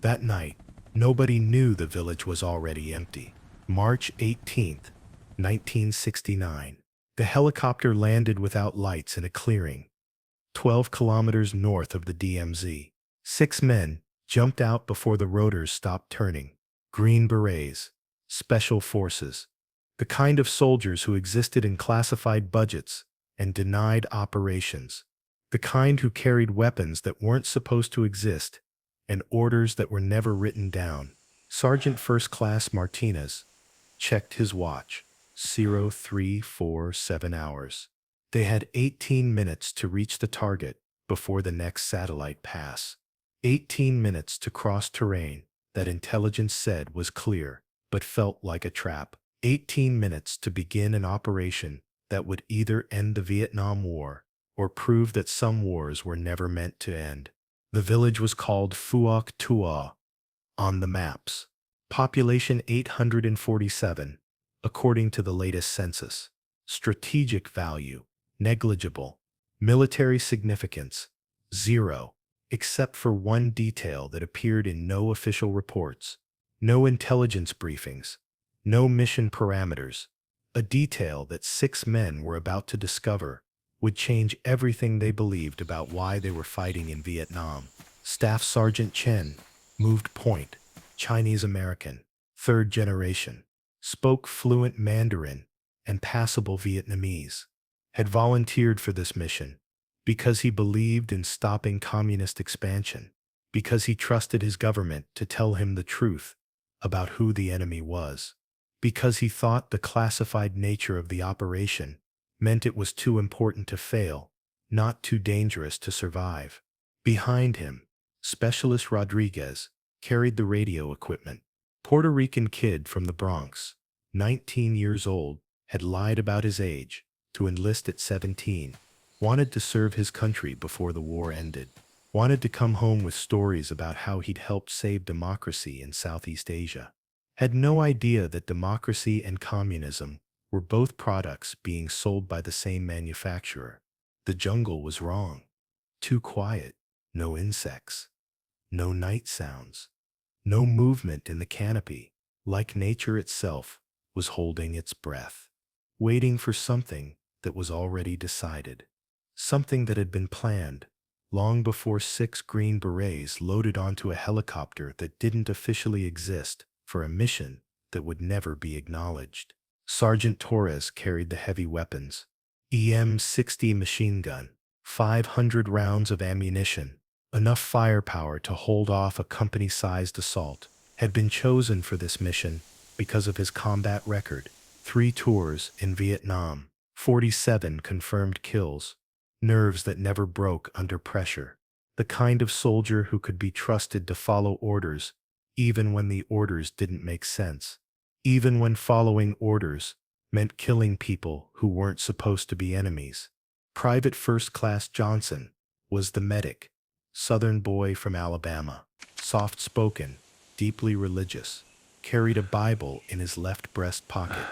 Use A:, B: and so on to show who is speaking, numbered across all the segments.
A: That night, nobody knew the village was already empty. March 18th, 1969. The helicopter landed without lights in a clearing, 12 kilometers north of the DMZ. 6 men jumped out before the rotors stopped turning. Green Berets, special forces, the kind of soldiers who existed in classified budgets and denied operations, the kind who carried weapons that weren't supposed to exist and orders that were never written down. Sergeant First Class Martinez checked his watch. 0347 hours. They had 18 minutes to reach the target before the next satellite pass. 18 minutes to cross terrain that intelligence said was clear, but felt like a trap. 18 minutes to begin an operation that would either end the Vietnam War or prove that some wars were never meant to end. The village was called Phuoc Tuy on the maps. Population 847, according to the latest census. Strategic value, negligible. Military significance, 0, except for one detail that appeared in no official reports, no intelligence briefings, no mission parameters. A detail that 6 men were about to discover would change everything they believed about why they were fighting in Vietnam. Staff Sergeant Chen, moved point, Chinese American, 3rd generation, spoke fluent Mandarin and passable Vietnamese, had volunteered for this mission because he believed in stopping communist expansion, because he trusted his government to tell him the truth about who the enemy was, because he thought the classified nature of the operation meant it was too important to fail, not too dangerous to survive. Behind him, Specialist Rodriguez carried the radio equipment. Puerto Rican kid from the Bronx, 19 years old, had lied about his age to enlist at 17, wanted to serve his country before the war ended, wanted to come home with stories about how he'd helped save democracy in Southeast Asia, had no idea that democracy and communism were both products being sold by the same manufacturer. The jungle was wrong. Too quiet. No insects. No night sounds. No movement in the canopy. Like nature itself was holding its breath, waiting for something that was already decided. Something that had been planned long before 6 Green Berets loaded onto a helicopter that didn't officially exist for a mission that would never be acknowledged. Sergeant Torres carried the heavy weapons. EM-60 machine gun, 500 rounds of ammunition, enough firepower to hold off a company-sized assault, had been chosen for this mission because of his combat record. 3 tours in Vietnam, 47 confirmed kills, nerves that never broke under pressure, the kind of soldier who could be trusted to follow orders even when the orders didn't make sense. Even when following orders meant killing people who weren't supposed to be enemies. Private First Class Johnson was the medic, Southern boy from Alabama, soft-spoken, deeply religious, carried a Bible in his left breast pocket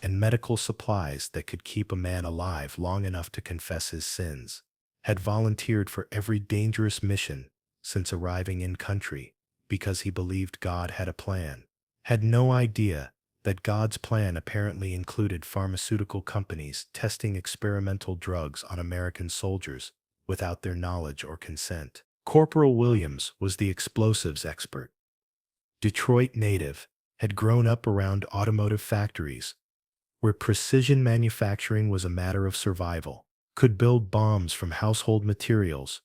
A: and medical supplies that could keep a man alive long enough to confess his sins, had volunteered for every dangerous mission since arriving in country because he believed God had a plan, had no idea that God's plan apparently included pharmaceutical companies testing experimental drugs on American soldiers without their knowledge or consent. Corporal Williams was the explosives expert. Detroit native, had grown up around automotive factories, where precision manufacturing was a matter of survival, could build bombs from household materials,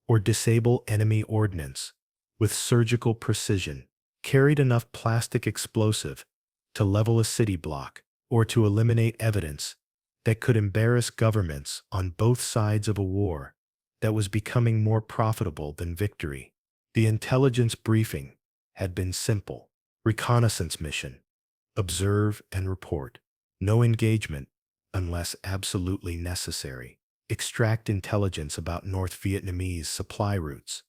A: or disable enemy ordnance with surgical precision, carried enough plastic explosive to level a city block, or to eliminate evidence that could embarrass governments on both sides of a war that was becoming more profitable than victory. The intelligence briefing had been simple. Reconnaissance mission. Observe and report. No engagement unless absolutely necessary. Extract intelligence about North Vietnamese supply routes.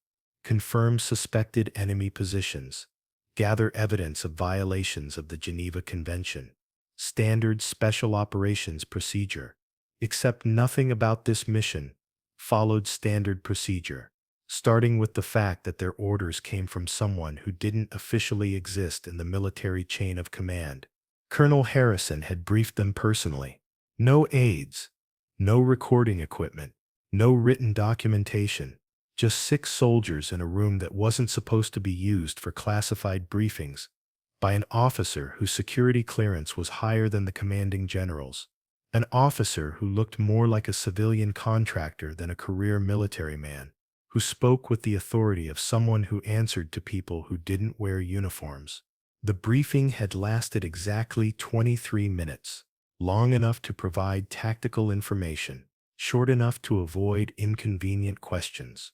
A: Confirm suspected enemy positions. Gather evidence of violations of the Geneva Convention. Standard Special Operations Procedure. Except nothing about this mission followed standard procedure. starting with the fact that their orders came from someone who didn't officially exist in the military chain of command. Colonel Harrison had briefed them personally. No aides, no recording equipment, no written documentation, just 6 soldiers in a room that wasn't supposed to be used for classified briefings by an officer whose security clearance was higher than the commanding general's. An officer who looked more like a civilian contractor than a career military man, who spoke with the authority of someone who answered to people who didn't wear uniforms. The briefing had lasted exactly 23 minutes, long enough to provide tactical information, short enough to avoid inconvenient questions,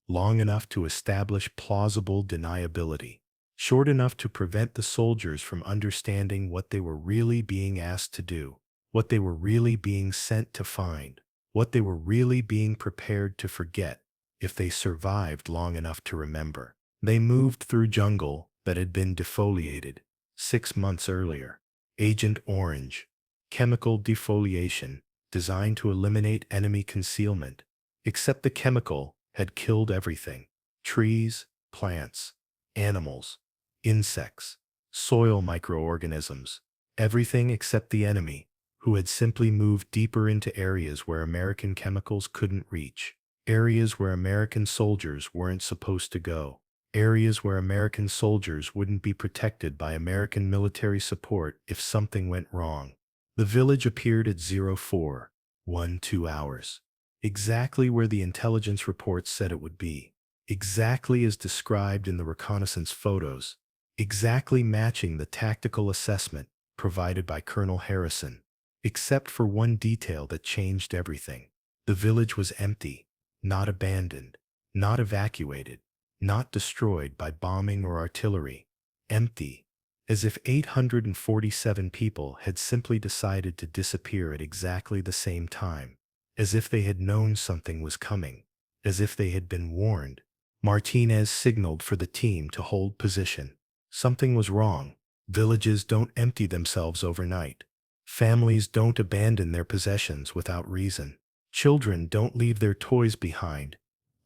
A: long enough to establish plausible deniability, short enough to prevent the soldiers from understanding what they were really being asked to do, what they were really being sent to find, what they were really being prepared to forget if they survived long enough to remember. They moved through jungle that had been defoliated 6 months earlier. Agent Orange, chemical defoliation, designed to eliminate enemy concealment. Except the chemical had killed everything: trees, plants, animals, insects, soil microorganisms, everything except the enemy, who had simply moved deeper into areas where American chemicals couldn't reach, areas where American soldiers weren't supposed to go, areas where American soldiers wouldn't be protected by American military support if something went wrong. The village appeared at 0412 hours, exactly where the intelligence report said it would be, exactly as described in the reconnaissance photos, exactly matching the tactical assessment provided by Colonel Harrison, except for one detail that changed everything. The village was empty, not abandoned, not evacuated, not destroyed by bombing or artillery. Empty, as if 847 people had simply decided to disappear at exactly the same time, as if they had known something was coming, as if they had been warned. Martinez signaled for the team to hold position. Something was wrong. Villages don't empty themselves overnight. Families don't abandon their possessions without reason. Children don't leave their toys behind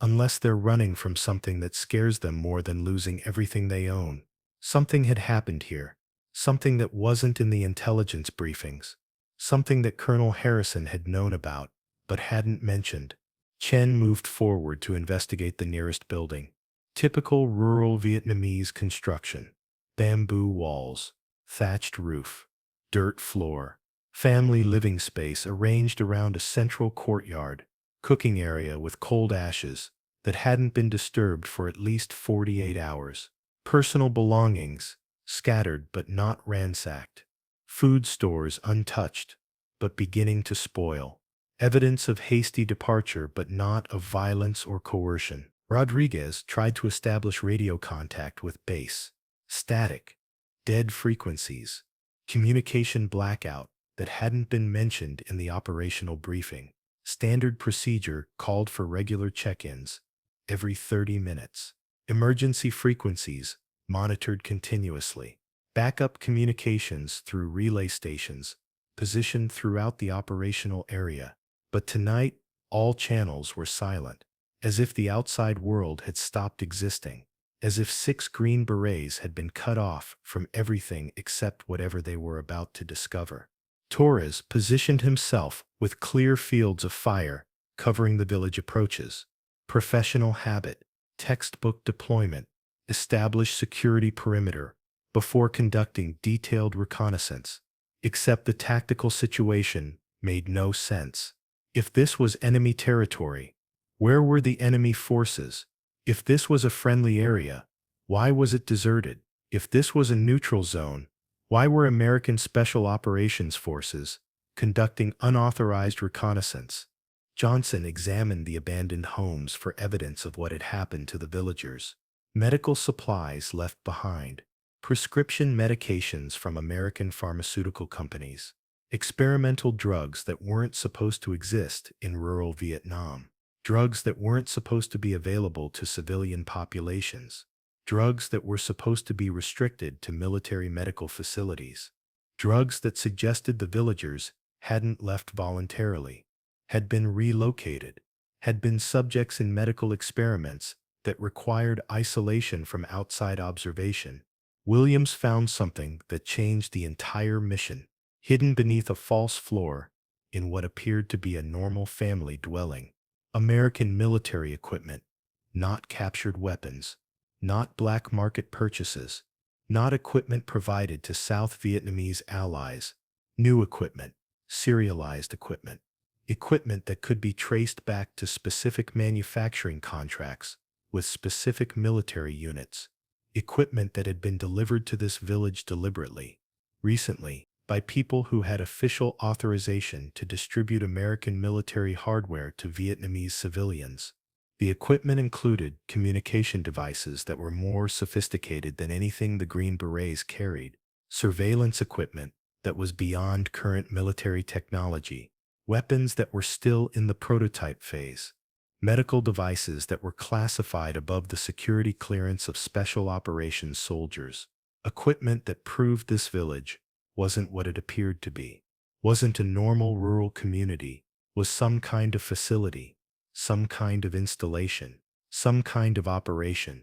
A: unless they're running from something that scares them more than losing everything they own. Something had happened here, something that wasn't in the intelligence briefings, something that Colonel Harrison had known about but hadn't mentioned. Chen moved forward to investigate the nearest building. Typical rural Vietnamese construction: bamboo walls, thatched roof, dirt floor, family living space arranged around a central courtyard, cooking area with cold ashes that hadn't been disturbed for at least 48 hours, personal belongings scattered but not ransacked, food stores untouched but beginning to spoil, evidence of hasty departure but not of violence or coercion. Rodriguez tried to establish radio contact with base. Static, dead frequencies, communication blackout that hadn't been mentioned in the operational briefing. Standard procedure called for regular check-ins every 30 minutes. Emergency frequencies monitored continuously. Backup communications through relay stations positioned throughout the operational area. But tonight, all channels were silent, as if the outside world had stopped existing, as if 6 Green Berets had been cut off from everything except whatever they were about to discover. Torres positioned himself with clear fields of fire covering the village approaches. Professional habit, textbook deployment, established security perimeter before conducting detailed reconnaissance. Except the tactical situation made no sense. If this was enemy territory, where were the enemy forces? If this was a friendly area, why was it deserted? If this was a neutral zone, why were American Special Operations Forces conducting unauthorized reconnaissance? Johnson examined the abandoned homes for evidence of what had happened to the villagers. Medical supplies left behind, prescription medications from American pharmaceutical companies, experimental drugs that weren't supposed to exist in rural Vietnam, drugs that weren't supposed to be available to civilian populations, drugs that were supposed to be restricted to military medical facilities, drugs that suggested the villagers hadn't left voluntarily, had been relocated, had been subjects in medical experiments that required isolation from outside observation. Williams found something that changed the entire mission. Hidden beneath a false floor, in what appeared to be a normal family dwelling, American military equipment, not captured weapons, not black market purchases, not equipment provided to South Vietnamese allies, new equipment, serialized equipment, equipment that could be traced back to specific manufacturing contracts with specific military units, equipment that had been delivered to this village deliberately, recently, by people who had official authorization to distribute American military hardware to Vietnamese civilians. The equipment included communication devices that were more sophisticated than anything the Green Berets carried, surveillance equipment that was beyond current military technology, weapons that were still in the prototype phase, medical devices that were classified above the security clearance of special operations soldiers, equipment that proved this village wasn't what it appeared to be, wasn't a normal rural community, was some kind of facility, some kind of installation, some kind of operation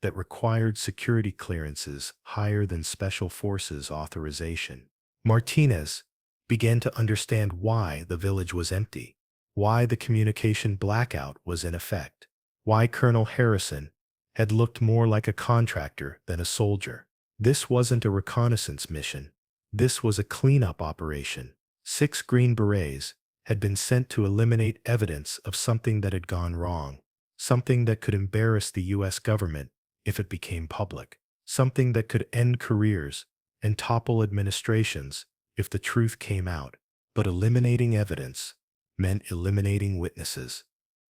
A: that required security clearances higher than special forces authorization. Martinez began to understand why the village was empty, why the communication blackout was in effect, why Colonel Harrison had looked more like a contractor than a soldier. This wasn't a reconnaissance mission. This was a cleanup operation. 6 Green Berets had been sent to eliminate evidence of something that had gone wrong, something that could embarrass the U.S. government if it became public, something that could end careers and topple administrations if the truth came out. But eliminating evidence meant eliminating witnesses.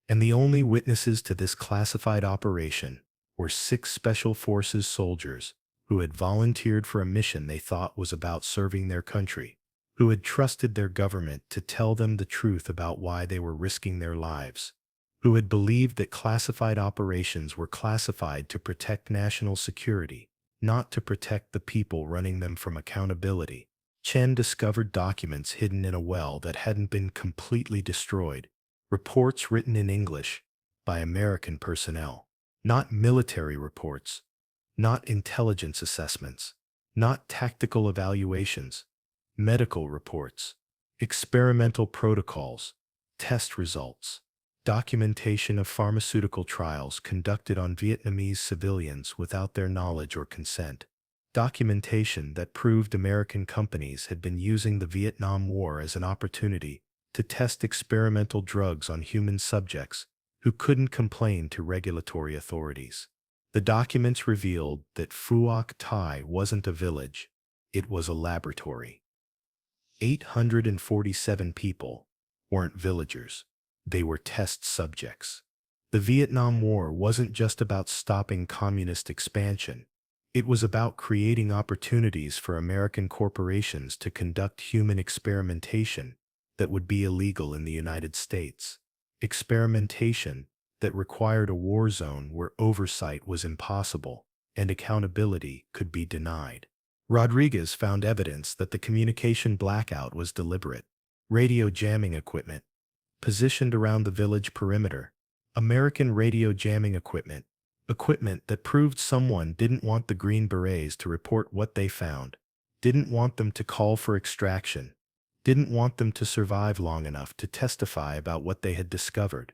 A: And the only witnesses to this classified operation were 6 Special Forces soldiers who had volunteered for a mission they thought was about serving their country, who had trusted their government to tell them the truth about why they were risking their lives, who had believed that classified operations were classified to protect national security, not to protect the people running them from accountability. Chen discovered documents hidden in a well that hadn't been completely destroyed, reports written in English by American personnel, not military reports, not intelligence assessments, not tactical evaluations, medical reports, experimental protocols, test results, documentation of pharmaceutical trials conducted on Vietnamese civilians without their knowledge or consent, documentation that proved American companies had been using the Vietnam War as an opportunity to test experimental drugs on human subjects who couldn't complain to regulatory authorities. The documents revealed that Phuoc Tuy wasn't a village, it was a laboratory. 847 people weren't villagers, they were test subjects. The Vietnam War wasn't just about stopping communist expansion, it was about creating opportunities for American corporations to conduct human experimentation that would be illegal in the United States. Experimentation that required a war zone where oversight was impossible and accountability could be denied. Rodriguez found evidence that the communication blackout was deliberate. Radio jamming equipment positioned around the village perimeter. American radio jamming equipment, equipment that proved someone didn't want the Green Berets to report what they found, didn't want them to call for extraction, didn't want them to survive long enough to testify about what they had discovered,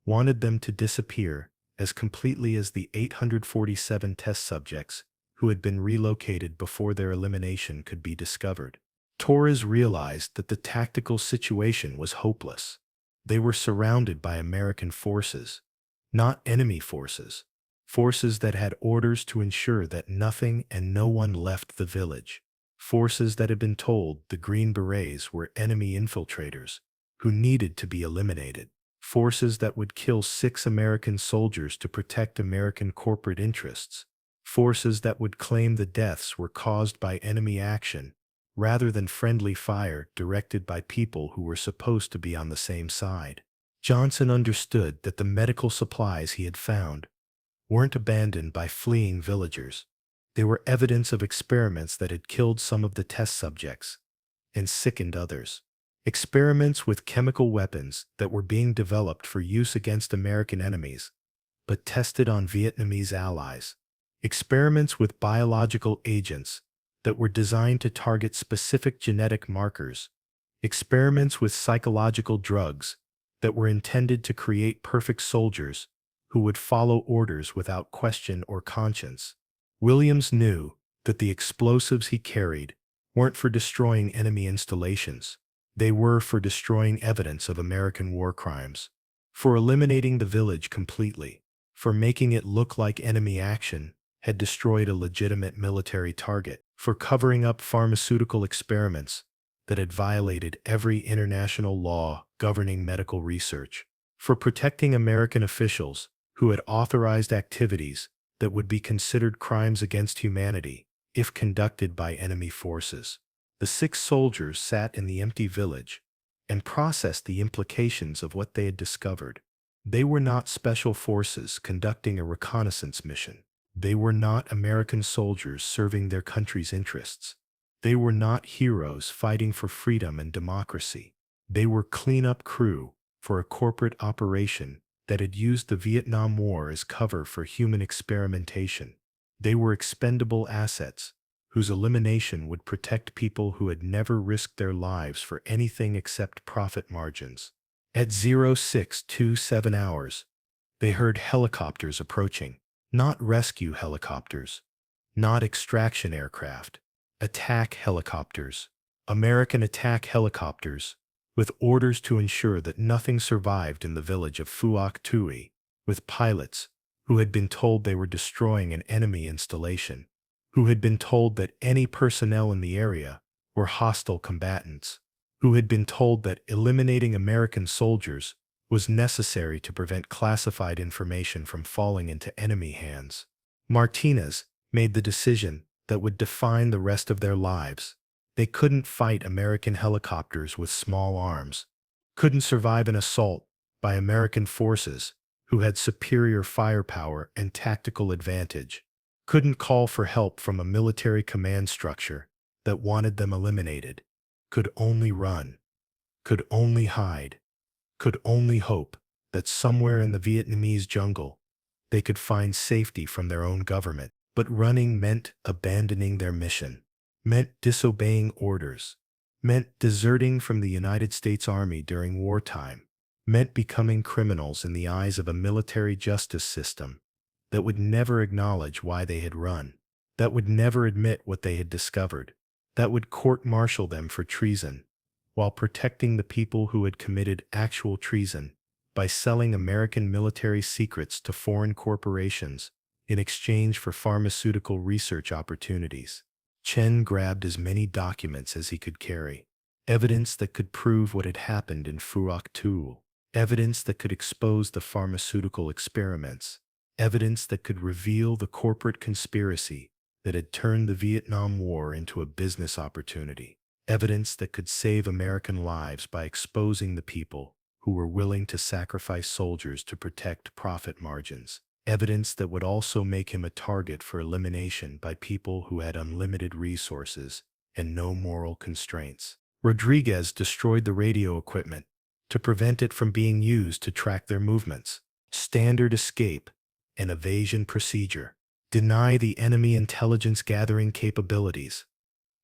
A: wanted them to disappear as completely as the 847 test subjects who had been relocated before their elimination could be discovered. Torres realized that the tactical situation was hopeless. They were surrounded by American forces, not enemy forces, forces that had orders to ensure that nothing and no one left the village, forces that had been told the Green Berets were enemy infiltrators who needed to be eliminated, forces that would kill 6 American soldiers to protect American corporate interests, forces that would claim the deaths were caused by enemy action rather than friendly fire directed by people who were supposed to be on the same side. Johnson understood that the medical supplies he had found weren't abandoned by fleeing villagers. They were evidence of experiments that had killed some of the test subjects and sickened others. Experiments with chemical weapons that were being developed for use against American enemies, but tested on Vietnamese allies. Experiments with biological agents that were designed to target specific genetic markers. Experiments with psychological drugs that were intended to create perfect soldiers who would follow orders without question or conscience. Williams knew that the explosives he carried weren't for destroying enemy installations. They were for destroying evidence of American war crimes, for eliminating the village completely, for making it look like enemy action had destroyed a legitimate military target, for covering up pharmaceutical experiments that had violated every international law governing medical research, for protecting American officials who had authorized activities that would be considered crimes against humanity if conducted by enemy forces. The 6 soldiers sat in the empty village and processed the implications of what they had discovered. They were not special forces conducting a reconnaissance mission. They were not American soldiers serving their country's interests. They were not heroes fighting for freedom and democracy. They were cleanup crew for a corporate operation that had used the Vietnam War as cover for human experimentation. They were expendable assets whose elimination would protect people who had never risked their lives for anything except profit margins. At 0627 hours, they heard helicopters approaching. Not rescue helicopters, not extraction aircraft, attack helicopters, American attack helicopters, with orders to ensure that nothing survived in the village of Phuoc Tuy, with pilots who had been told they were destroying an enemy installation, who had been told that any personnel in the area were hostile combatants, who had been told that eliminating American soldiers was necessary to prevent classified information from falling into enemy hands. Martinez made the decision that would define the rest of their lives. They couldn't fight American helicopters with small arms, couldn't survive an assault by American forces who had superior firepower and tactical advantage, couldn't call for help from a military command structure that wanted them eliminated, could only run, could only hide, could only hope that somewhere in the Vietnamese jungle they could find safety from their own government. But running meant abandoning their mission, meant disobeying orders, meant deserting from the United States Army during wartime, meant becoming criminals in the eyes of a military justice system that would never acknowledge why they had run, that would never admit what they had discovered, that would court-martial them for treason, while protecting the people who had committed actual treason by selling American military secrets to foreign corporations in exchange for pharmaceutical research opportunities. Chen grabbed as many documents as he could carry, evidence that could prove what had happened in Phuoc Tuy, evidence that could expose the pharmaceutical experiments, evidence that could reveal the corporate conspiracy that had turned the Vietnam War into a business opportunity, evidence that could save American lives by exposing the people who were willing to sacrifice soldiers to protect profit margins, evidence that would also make him a target for elimination by people who had unlimited resources and no moral constraints. Rodriguez destroyed the radio equipment to prevent it from being used to track their movements. Standard escape and evasion procedure. Deny the enemy intelligence gathering capabilities.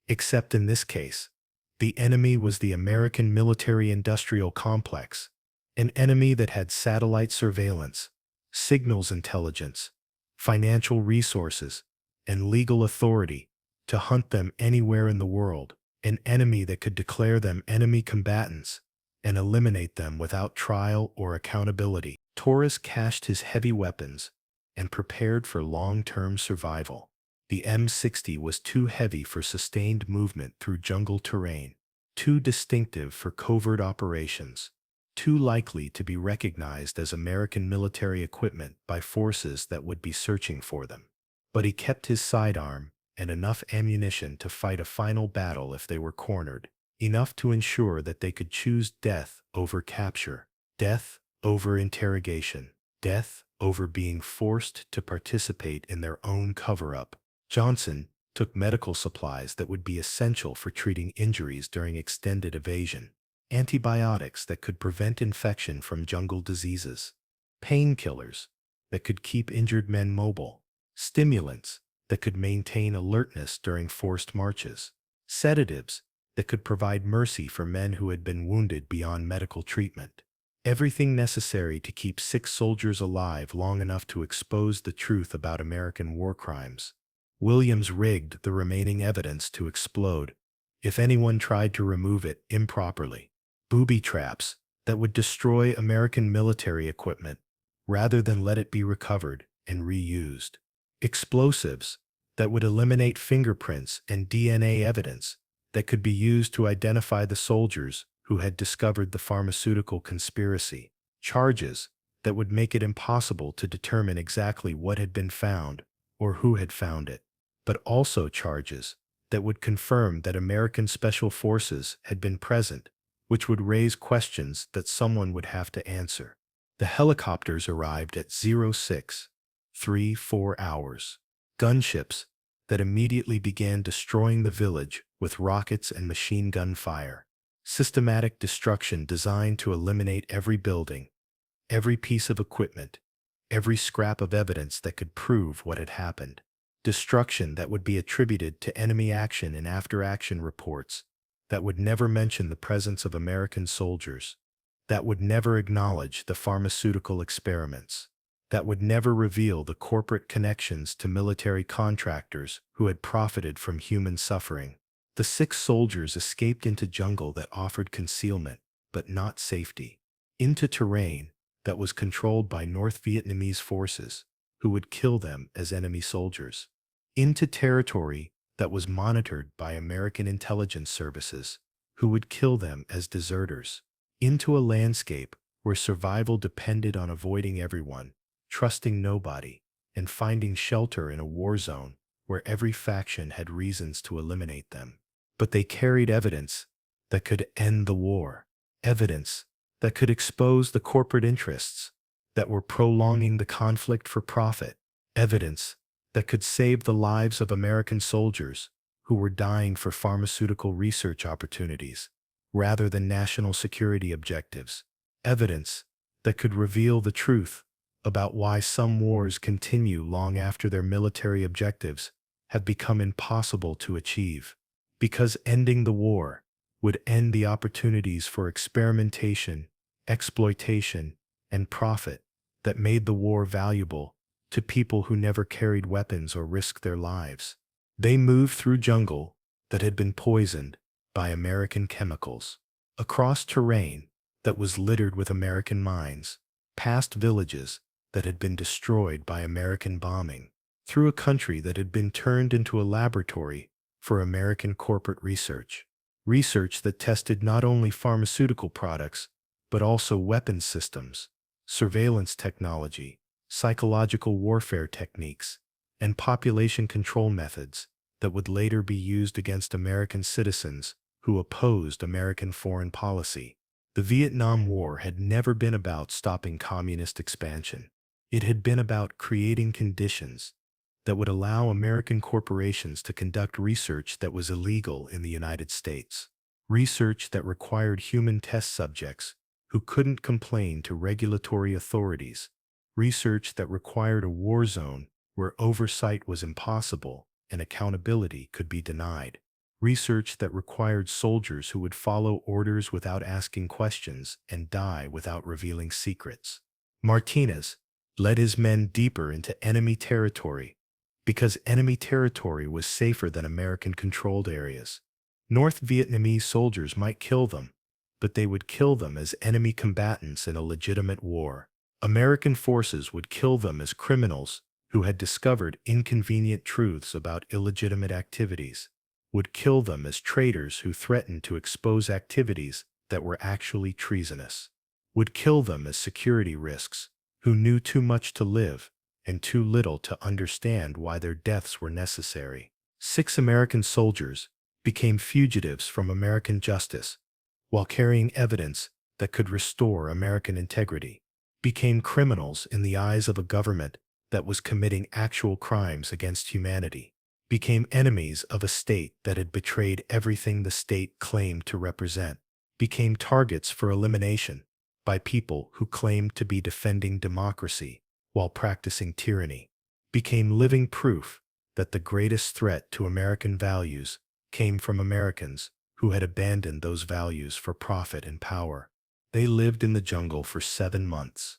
A: Except in this case, the enemy was the American military-industrial complex, an enemy that had satellite surveillance, signals intelligence, financial resources, and legal authority to hunt them anywhere in the world, an enemy that could declare them enemy combatants and eliminate them without trial or accountability. Torres cached his heavy weapons and prepared for long-term survival. The M60 was too heavy for sustained movement through jungle terrain, too distinctive for covert operations, too likely to be recognized as American military equipment by forces that would be searching for them. But he kept his sidearm and enough ammunition to fight a final battle if they were cornered, enough to ensure that they could choose death over capture, death over interrogation, death over being forced to participate in their own cover-up. Johnson took medical supplies that would be essential for treating injuries during extended evasion. antibiotics that could prevent infection from jungle diseases, painkillers that could keep injured men mobile, stimulants that could maintain alertness during forced marches, sedatives that could provide mercy for men who had been wounded beyond medical treatment. Everything necessary to keep sick soldiers alive long enough to expose the truth about American war crimes. Williams rigged the remaining evidence to explode if anyone tried to remove it improperly. Booby traps that would destroy American military equipment rather than let it be recovered and reused. Explosives that would eliminate fingerprints and DNA evidence that could be used to identify the soldiers who had discovered the pharmaceutical conspiracy. Charges that would make it impossible to determine exactly what had been found or who had found it, but also charges that would confirm that American special forces had been present, which would raise questions that someone would have to answer. The helicopters arrived at 06:34 hours. Gunships that immediately began destroying the village with rockets and machine gun fire. Systematic destruction designed to eliminate every building, every piece of equipment, every scrap of evidence that could prove what had happened. Destruction that would be attributed to enemy action in after-action reports, that would never mention the presence of American soldiers, that would never acknowledge the pharmaceutical experiments, that would never reveal the corporate connections to military contractors who had profited from human suffering. The 6 soldiers escaped into jungle that offered concealment, but not safety, into terrain that was controlled by North Vietnamese forces, who would kill them as enemy soldiers, into territory that was monitored by American intelligence services, who would kill them as deserters, into a landscape where survival depended on avoiding everyone, trusting nobody, and finding shelter in a war zone where every faction had reasons to eliminate them. But they carried evidence that could end the war, evidence that could expose the corporate interests that were prolonging the conflict for profit, evidence that could save the lives of American soldiers who were dying for pharmaceutical research opportunities rather than national security objectives, evidence that could reveal the truth about why some wars continue long after their military objectives have become impossible to achieve. Because ending the war would end the opportunities for experimentation, exploitation, and profit that made the war valuable to people who never carried weapons or risked their lives. They moved through jungle that had been poisoned by American chemicals, across terrain that was littered with American mines, past villages that had been destroyed by American bombing, through a country that had been turned into a laboratory for American corporate research. Research that tested not only pharmaceutical products, but also weapons systems, surveillance technology, psychological warfare techniques, and population control methods that would later be used against American citizens who opposed American foreign policy. The Vietnam War had never been about stopping communist expansion. It had been about creating conditions that would allow American corporations to conduct research that was illegal in the United States. Research that required human test subjects who couldn't complain to regulatory authorities. Research that required a war zone where oversight was impossible and accountability could be denied. Research that required soldiers who would follow orders without asking questions and die without revealing secrets. Martinez led his men deeper into enemy territory because enemy territory was safer than American-controlled areas. North Vietnamese soldiers might kill them, but they would kill them as enemy combatants in a legitimate war. American forces would kill them as criminals who had discovered inconvenient truths about illegitimate activities, would kill them as traitors who threatened to expose activities that were actually treasonous, would kill them as security risks who knew too much to live and too little to understand why their deaths were necessary. 6 American soldiers became fugitives from American justice while carrying evidence that could restore American integrity, became criminals in the eyes of a government that was committing actual crimes against humanity, became enemies of a state that had betrayed everything the state claimed to represent, became targets for elimination by people who claimed to be defending democracy while practicing tyranny, became living proof that the greatest threat to American values came from Americans who had abandoned those values for profit and power. They lived in the jungle for 7 months,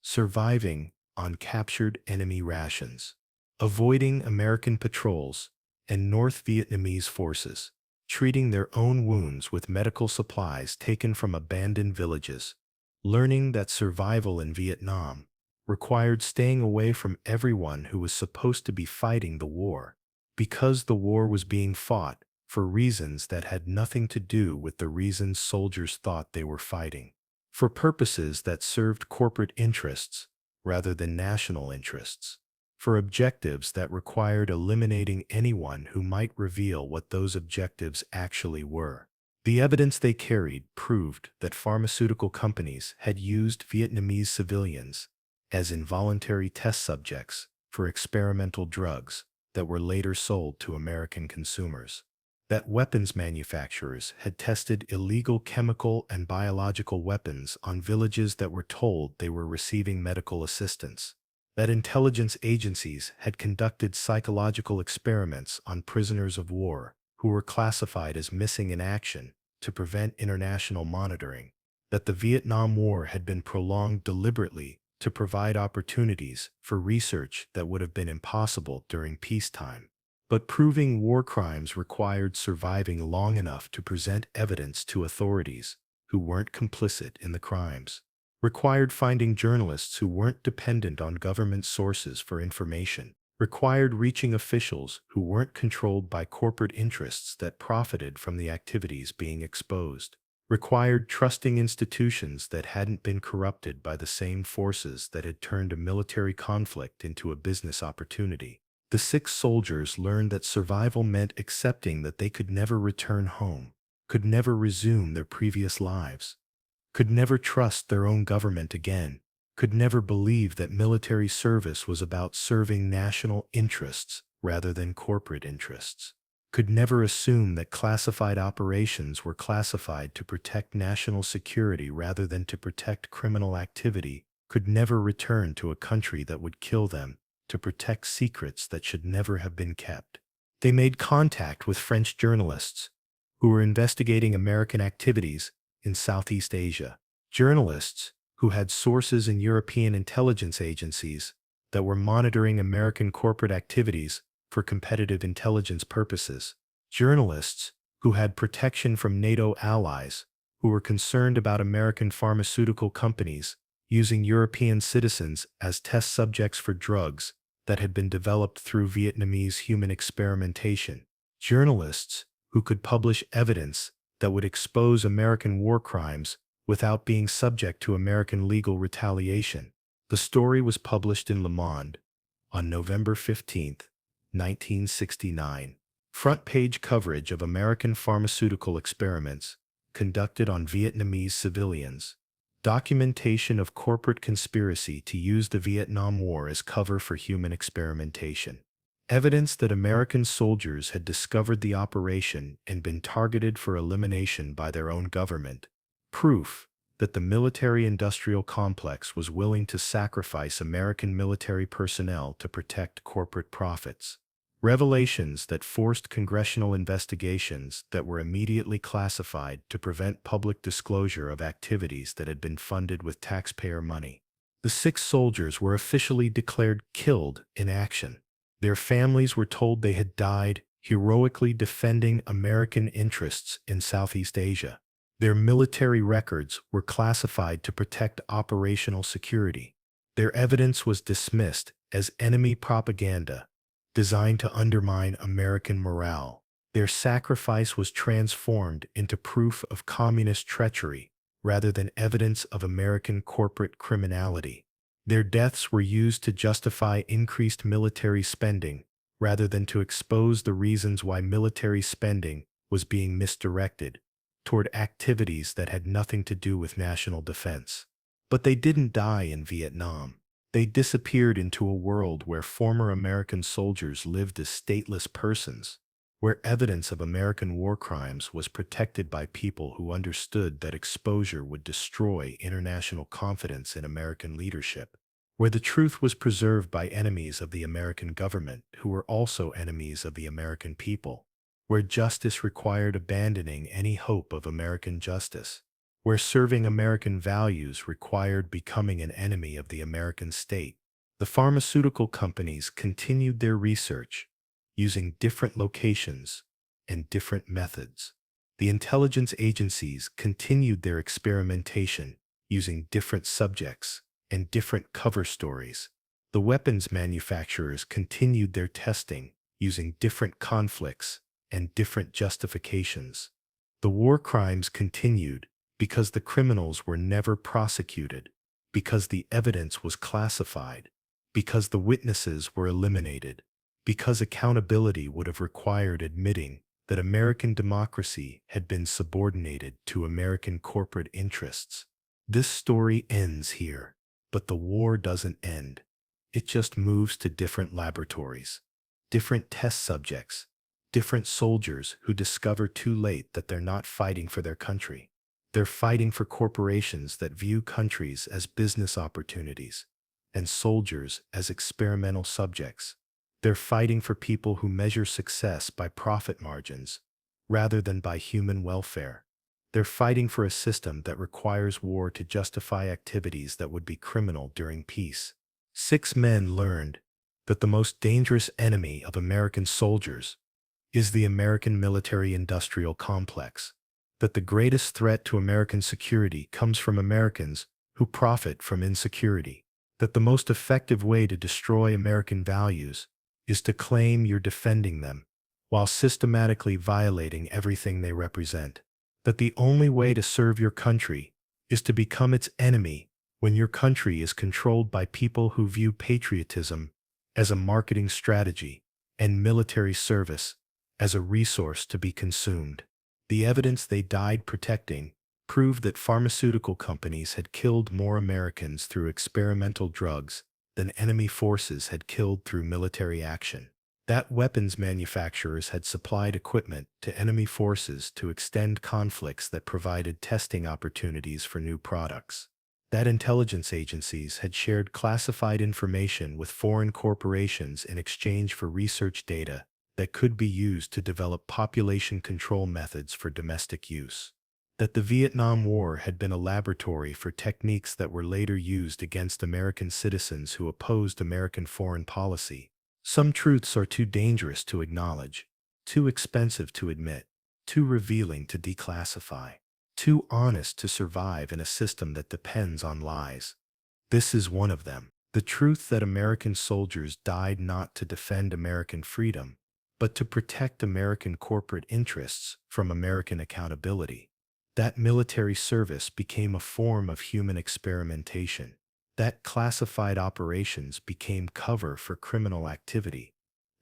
A: surviving on captured enemy rations, avoiding American patrols and North Vietnamese forces, treating their own wounds with medical supplies taken from abandoned villages, learning that survival in Vietnam required staying away from everyone who was supposed to be fighting the war, because the war was being fought for reasons that had nothing to do with the reasons soldiers thought they were fighting, for purposes that served corporate interests rather than national interests, for objectives that required eliminating anyone who might reveal what those objectives actually were. The evidence they carried proved that pharmaceutical companies had used Vietnamese civilians as involuntary test subjects for experimental drugs that were later sold to American consumers, that weapons manufacturers had tested illegal chemical and biological weapons on villages that were told they were receiving medical assistance, that intelligence agencies had conducted psychological experiments on prisoners of war who were classified as missing in action to prevent international monitoring, that the Vietnam War had been prolonged deliberately to provide opportunities for research that would have been impossible during peacetime. But proving war crimes required surviving long enough to present evidence to authorities who weren't complicit in the crimes, required finding journalists who weren't dependent on government sources for information, required reaching officials who weren't controlled by corporate interests that profited from the activities being exposed, required trusting institutions that hadn't been corrupted by the same forces that had turned a military conflict into a business opportunity. The 6 soldiers learned that survival meant accepting that they could never return home, could never resume their previous lives, could never trust their own government again, could never believe that military service was about serving national interests rather than corporate interests, could never assume that classified operations were classified to protect national security rather than to protect criminal activity, could never return to a country that would kill them to protect secrets that should never have been kept. They made contact with French journalists who were investigating American activities in Southeast Asia, journalists who had sources in European intelligence agencies that were monitoring American corporate activities for competitive intelligence purposes, journalists who had protection from NATO allies who were concerned about American pharmaceutical companies using European citizens as test subjects for drugs that had been developed through Vietnamese human experimentation, journalists who could publish evidence that would expose American war crimes without being subject to American legal retaliation. The story was published in Le Monde on November 15, 1969. Front page coverage of American pharmaceutical experiments conducted on Vietnamese civilians. Documentation of corporate conspiracy to use the Vietnam War as cover for human experimentation. Evidence that American soldiers had discovered the operation and been targeted for elimination by their own government. Proof that the military-industrial complex was willing to sacrifice American military personnel to protect corporate profits. Revelations that forced congressional investigations that were immediately classified to prevent public disclosure of activities that had been funded with taxpayer money. The 6 soldiers were officially declared killed in action. Their families were told they had died heroically defending American interests in Southeast Asia. Their military records were classified to protect operational security. Their evidence was dismissed as enemy propaganda designed to undermine American morale. Their sacrifice was transformed into proof of communist treachery rather than evidence of American corporate criminality. Their deaths were used to justify increased military spending rather than to expose the reasons why military spending was being misdirected toward activities that had nothing to do with national defense. But they didn't die in Vietnam. They disappeared into a world where former American soldiers lived as stateless persons, where evidence of American war crimes was protected by people who understood that exposure would destroy international confidence in American leadership, where the truth was preserved by enemies of the American government who were also enemies of the American people, where justice required abandoning any hope of American justice, where serving American values required becoming an enemy of the American state. The pharmaceutical companies continued their research, using different locations and different methods. The intelligence agencies continued their experimentation, using different subjects and different cover stories. The weapons manufacturers continued their testing, using different conflicts and different justifications. The war crimes continued because the criminals were never prosecuted, because the evidence was classified, because the witnesses were eliminated, because accountability would have required admitting that American democracy had been subordinated to American corporate interests. This story ends here, but the war doesn't end. It just moves to different laboratories, different test subjects, different soldiers who discover too late that they're not fighting for their country. They're fighting for corporations that view countries as business opportunities and soldiers as experimental subjects. They're fighting for people who measure success by profit margins rather than by human welfare. They're fighting for a system that requires war to justify activities that would be criminal during peace. 6 men learned that the most dangerous enemy of American soldiers is the American military-industrial complex, that the greatest threat to American security comes from Americans who profit from insecurity, that the most effective way to destroy American values is to claim you're defending them while systematically violating everything they represent, that the only way to serve your country is to become its enemy when your country is controlled by people who view patriotism as a marketing strategy and military service as a resource to be consumed. The evidence they died protecting proved that pharmaceutical companies had killed more Americans through experimental drugs than enemy forces had killed through military action. That weapons manufacturers had supplied equipment to enemy forces to extend conflicts that provided testing opportunities for new products. That intelligence agencies had shared classified information with foreign corporations in exchange for research data that could be used to develop population control methods for domestic use. That the Vietnam War had been a laboratory for techniques that were later used against American citizens who opposed American foreign policy. Some truths are too dangerous to acknowledge, too expensive to admit, too revealing to declassify, too honest to survive in a system that depends on lies. This is one of them. The truth that American soldiers died not to defend American freedom, but to protect American corporate interests from American accountability. That military service became a form of human experimentation. That classified operations became cover for criminal activity.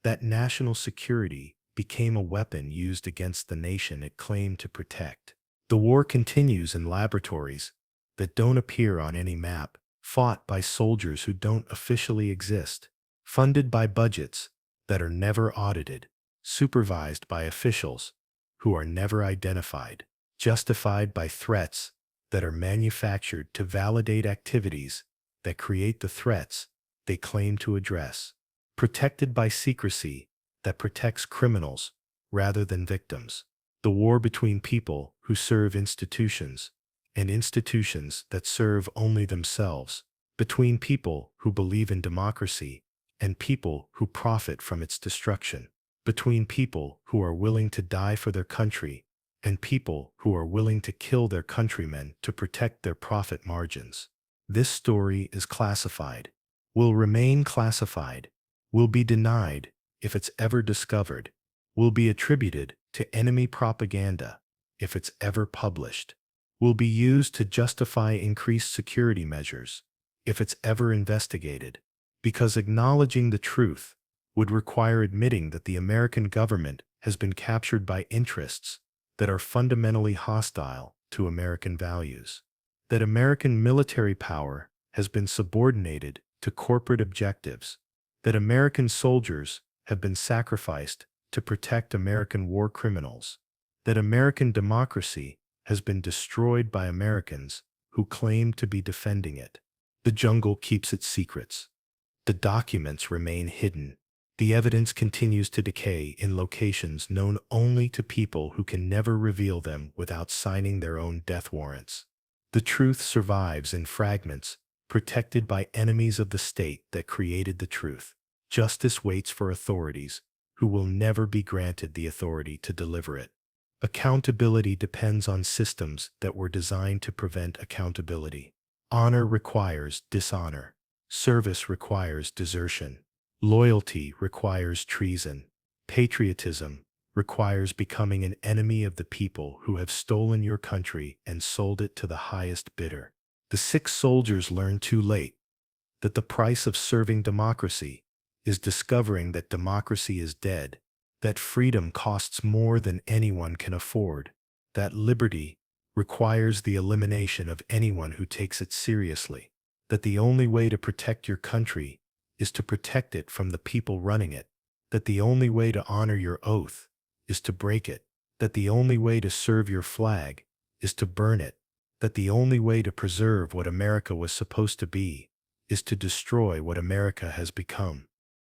A: That national security became a weapon used against the nation it claimed to protect. The war continues in laboratories that don't appear on any map, fought by soldiers who don't officially exist, funded by budgets that are never audited, supervised by officials who are never identified, justified by threats that are manufactured to validate activities that create the threats they claim to address, protected by secrecy that protects criminals rather than victims. The war between people who serve institutions and institutions that serve only themselves, between people who believe in democracy and people who profit from its destruction, between people who are willing to die for their country and people who are willing to kill their countrymen to protect their profit margins. This story is classified, will remain classified, will be denied if it's ever discovered, will be attributed to enemy propaganda if it's ever published, will be used to justify increased security measures if it's ever investigated, because acknowledging the truth would require admitting that the American government has been captured by interests that are fundamentally hostile to American values, that American military power has been subordinated to corporate objectives, that American soldiers have been sacrificed to protect American war criminals, that American democracy has been destroyed by Americans who claim to be defending it. The jungle keeps its secrets. The documents remain hidden. The evidence continues to decay in locations known only to people who can never reveal them without signing their own death warrants. The truth survives in fragments, protected by enemies of the state that created the truth. Justice waits for authorities who will never be granted the authority to deliver it. Accountability depends on systems that were designed to prevent accountability. Honor requires dishonor. Service requires desertion. Loyalty requires treason. Patriotism requires becoming an enemy of the people who have stolen your country and sold it to the highest bidder. The 6 soldiers learned too late that the price of serving democracy is discovering that democracy is dead, that freedom costs more than anyone can afford, that liberty requires the elimination of anyone who takes it seriously, that the only way to protect your country is to protect it from the people running it, that the only way to honor your oath is to break it, that the only way to serve your flag is to burn it, that the only way to preserve what America was supposed to be is to destroy what America has become.